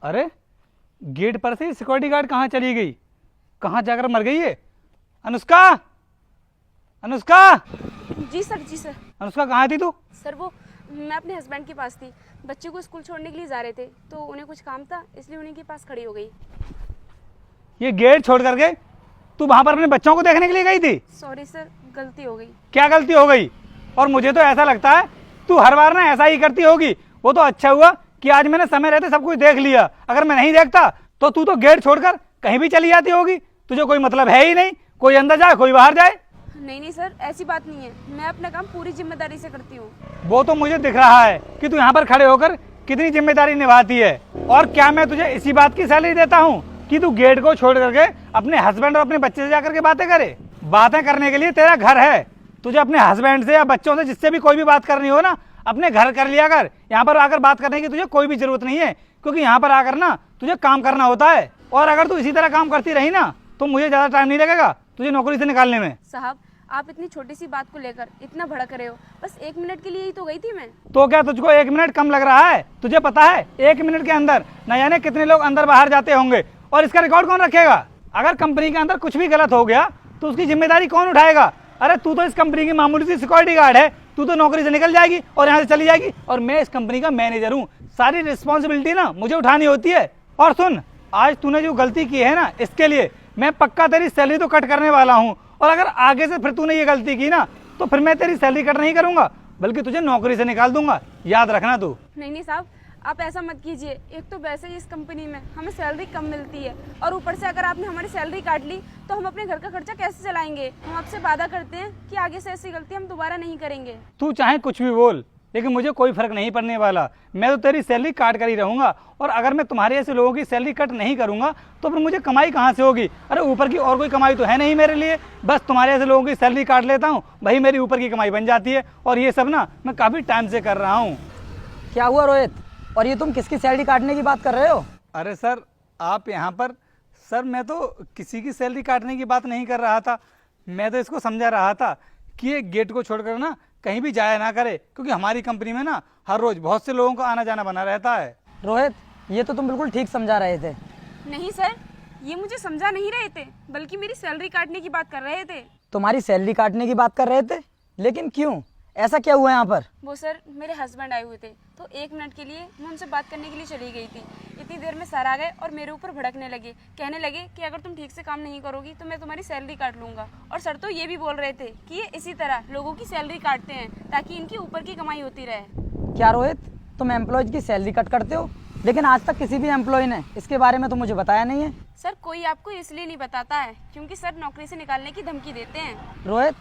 अरे गेट पर से सिक्योरिटी गार्ड कहाँ चली गई? कहाँ जाकर मर गई है? अनुष्का, अनुष्का, जी सर, जी सर। अनुष्का कहाँ थी तू? सर वो मैं अपने हस्बैंड के पास थी। बच्चे को स्कूल छोड़ने के लिए जा रहे थे तो उन्हें कुछ काम था, इसलिए उन्हीं के पास खड़ी हो गई। ये गेट छोड़ करके तू वहां पर अपने बच्चों को देखने के लिए गई थी? सॉरी सर, गलती हो गई। क्या गलती हो गई? और मुझे तो ऐसा लगता है तू हर बार ना ऐसा ही करती होगी। वो तो अच्छा हुआ कि आज मैंने समय रहते सब कुछ देख लिया। अगर मैं नहीं देखता तो तू तो गेट छोड़कर कहीं भी चली जाती होगी। तुझे कोई मतलब है ही नहीं, कोई अंदर जाए कोई बाहर जाए। नहीं नहीं सर, ऐसी बात नहीं है। मैं अपना काम पूरी जिम्मेदारी से करती हूँ। वो तो मुझे दिख रहा है कि तू यहाँ पर खड़े होकर कितनी जिम्मेदारी निभाती है। और क्या मैं तुझे इसी बात की सैलरी देता हूँ कि तू गेट को छोड़ करके अपने हस्बैंड और अपने बच्चे से जाकर के बातें करे? बातें करने के लिए तेरा घर है। तुझे अपने हस्बैंड से या बच्चों से जिससे भी कोई भी बात करनी हो ना, अपने घर कर लिया कर। यहाँ पर आकर बात करने की तुझे कोई भी जरूरत नहीं है, क्योंकि यहाँ पर आकर ना तुझे काम करना होता है। और अगर तू इसी तरह काम करती रही ना तो मुझे ज्यादा टाइम नहीं लगेगा तुझे नौकरी से निकालने में। साहब, आप इतनी छोटी सी बात को लेकर इतना भड़क रहे हो। बस 1 मिनट के लिए ही तो गई थी मैं। तो क्या तुझको 1 मिनट कम लग रहा है? तुझे पता है 1 मिनट के अंदर न जाने कितने लोग अंदर बाहर जाते होंगे, और इसका रिकॉर्ड कौन रखेगा? अगर कंपनी के अंदर कुछ भी गलत हो गया तो उसकी जिम्मेदारी कौन उठाएगा? अरे तू तो इस कंपनी की मामूली सी सिक्योरिटी गार्ड है। तू तो नौकरी से निकल जाएगी और यहाँ से चली जाएगी, और मैं इस कंपनी का मैनेजर हूँ। सारी रिस्पॉन्सिबिलिटी ना मुझे उठानी होती है। और सुन, आज तूने जो गलती की है ना, इसके लिए मैं पक्का तेरी सैलरी तो कट करने वाला हूँ। और अगर आगे से फिर तूने ये गलती की ना तो फिर मैं तेरी सैलरी कट नहीं करूंगा, बल्कि तुझे नौकरी से निकाल दूंगा। याद रखना तू। नहीं नहीं साहब, आप ऐसा मत कीजिए। एक तो वैसे ही इस कंपनी में हमें सैलरी कम मिलती है, और ऊपर से अगर आपने हमारी सैलरी काट ली तो हम अपने घर का खर्चा कैसे चलाएंगे? हम आपसे वादा करते हैं कि आगे से ऐसी गलती हम दोबारा नहीं करेंगे। तू चाहे कुछ भी बोल, लेकिन मुझे कोई फर्क नहीं पड़ने वाला। मैं तो तेरी सैलरी काट कर ही रहूंगा। और अगर मैं तुम्हारे ऐसे लोगों की सैलरी कट नहीं करूंगा तो फिर मुझे कमाई कहाँ से होगी? अरे ऊपर की और कोई कमाई तो है नहीं मेरे लिए। बस तुम्हारे ऐसे लोगों की सैलरी काट लेता हूँ, वही मेरी ऊपर की कमाई बन जाती है। और ये सब ना मैं काफ़ी टाइम से कर रहा हूँ। क्या हुआ रोहित? और ये तुम किसकी सैलरी काटने की बात कर रहे हो? अरे सर, आप यहाँ पर। सर मैं तो किसी की सैलरी काटने की बात नहीं कर रहा था। मैं तो इसको समझा रहा था कि ये गेट को छोड़कर ना कहीं भी जाया ना करे, क्योंकि हमारी कंपनी में ना हर रोज बहुत से लोगों का आना जाना बना रहता है। रोहित, ये तो तुम बिल्कुल ठीक समझा रहे थे। नहीं सर, ये मुझे समझा नहीं रहे थे, बल्कि मेरी सैलरी काटने की बात कर रहे थे। तुम्हारी सैलरी काटने की बात कर रहे थे? लेकिन क्यों? ऐसा क्या हुआ यहाँ पर? वो सर, मेरे हस्बैंड आए हुए थे तो 1 मिनट के लिए मैं उनसे बात करने के लिए चली गई थी। इतनी देर में सर आ गए और मेरे ऊपर भड़कने लगे। कहने लगे कि अगर तुम ठीक से काम नहीं करोगी तो मैं तुम्हारी सैलरी काट लूंगा। और सर तो ये भी बोल रहे थे कि ये इसी तरह लोगों की सैलरी काटते हैं ताकि इनकी ऊपर की कमाई होती रहे। क्या रोहित, तुम एम्प्लॉयज की सैलरी कट करते हो? लेकिन आज तक किसी भी एम्प्लॉय ने इसके बारे में तो मुझे बताया नहीं है। सर कोई आपको इसलिए नहीं बताता है क्योंकि सर नौकरी से निकालने की धमकी देते हैं। रोहित,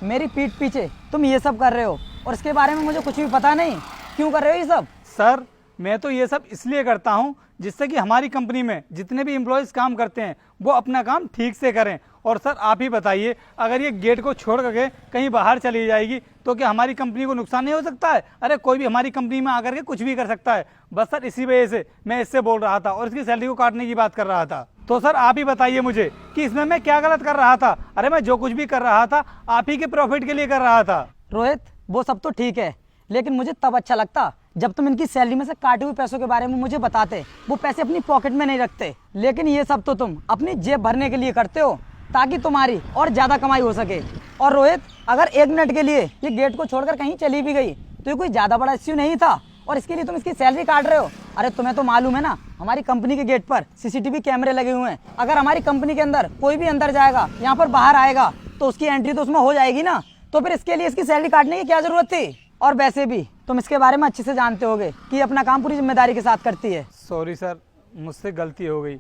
मेरी पीठ पीछे तुम ये सब कर रहे हो और इसके बारे में मुझे कुछ भी पता नहीं। क्यों कर रहे हो ये सब? सर मैं तो ये सब इसलिए करता हूँ जिससे कि हमारी कंपनी में जितने भी एम्प्लॉयज़ काम करते हैं वो अपना काम ठीक से करें। और सर आप ही बताइए, अगर ये गेट को छोड़ करके कहीं बाहर चली जाएगी तो क्या हमारी कंपनी को नुकसान नहीं हो सकता है? अरे कोई भी हमारी कंपनी में आकर के कुछ भी कर सकता है। बस सर इसी वजह से मैं इससे बोल रहा था और इसकी सैलरी को काटने की बात कर रहा था। तो सर आप ही बताइए मुझे कि इसमें मैं क्या गलत कर रहा था? अरे मैं जो कुछ भी कर रहा था आप ही के प्रॉफिट के लिए कर रहा था। रोहित, वो सब तो ठीक है, लेकिन मुझे तब अच्छा लगता जब तुम इनकी सैलरी में से काटे हुए पैसों के बारे में मुझे बताते। वो पैसे अपनी पॉकेट में नहीं रखते, लेकिन ये सब तो तुम अपनी जेब भरने के लिए करते हो ताकि तुम्हारी और ज़्यादा कमाई हो सके। और रोहित, अगर 1 मिनट के लिए ये गेट को छोड़कर कहीं चली भी गई तो ये कोई ज़्यादा बड़ा इश्यू नहीं था, और इसके लिए तुम इसकी सैलरी काट रहे हो। अरे तुम्हें तो मालूम है ना, हमारी कंपनी के गेट पर CCTV कैमरे लगे हुए हैं। अगर हमारी कंपनी के अंदर कोई भी अंदर जाएगा, यहाँ पर बाहर आएगा, तो उसकी एंट्री तो उसमें हो जाएगी ना। तो फिर इसके लिए इसकी सैलरी काटने की क्या जरूरत थी? और वैसे भी तुम इसके बारे में अच्छे से जानते होगे कि ये अपना काम पूरी जिम्मेदारी के साथ करती है। सॉरी सर, मुझसे गलती हो गई।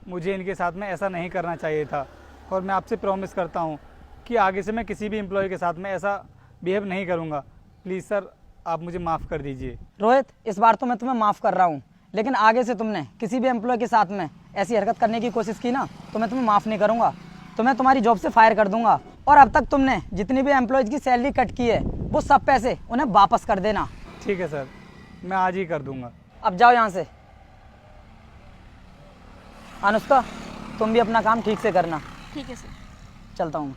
मुझे इनके साथ में ऐसा नहीं करना चाहिए था। और मैं आपसे प्रॉमिस करता हूँ कि आगे से मैं किसी भी एम्प्लॉय के साथ में ऐसा बिहेव नहीं करूँगा। प्लीज़ सर आप मुझे माफ़ कर दीजिए। रोहित, इस बार तो मैं तुम्हें माफ़ कर रहा हूँ, लेकिन आगे से तुमने किसी भी एम्प्लॉय के साथ में ऐसी हरकत करने की कोशिश की ना तो मैं तुम्हें माफ़ नहीं करूँगा। तुम्हें तुम्हारी जॉब से फायर कर दूंगा। और अब तक तुमने जितनी भी एम्प्लॉयज़ की सैलरी कट की है वो सब पैसे उन्हें वापस कर देना। ठीक है सर, मैं आज ही कर दूंगा। अब जाओ यहाँ से। अनुष्का, तुम भी अपना काम ठीक से करना। ठीक है सर। चलता हूँ।